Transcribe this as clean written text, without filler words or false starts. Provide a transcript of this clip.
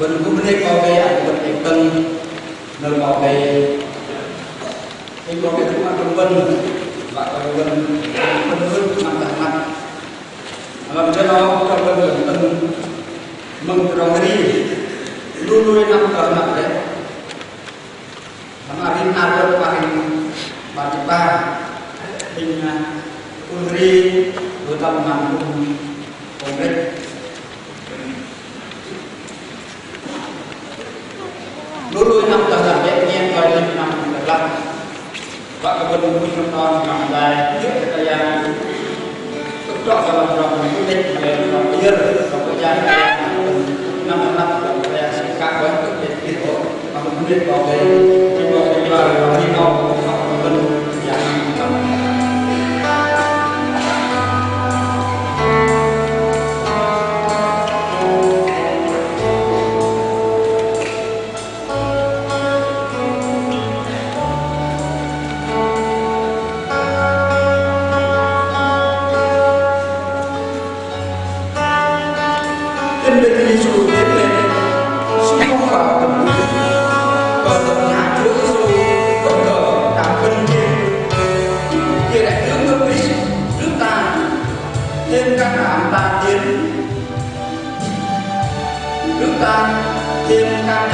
Mình cũng nên có cái mình cần nơi có cái có cái thứ mà trung vân và cái vân hơn mặt tại mặt làm cho nó trong vân từng mừng trong cái đi luôn luôn nằm ở mặt đấy thằng Arin nào được paling ba hình Undri đối tâm nằm cùng đấy luôn luôn nằm ở dạng nhẹ nhàng và lên nằm lặng và cái vân cũng trong non nằm dài trước cái gian tức trọ và làm rộng quyết định về lòng yên trong cái gian năm cái gian sẽ các với quyết định kết hợp và mình quyết định vào cái và đi vào vân dạng thêm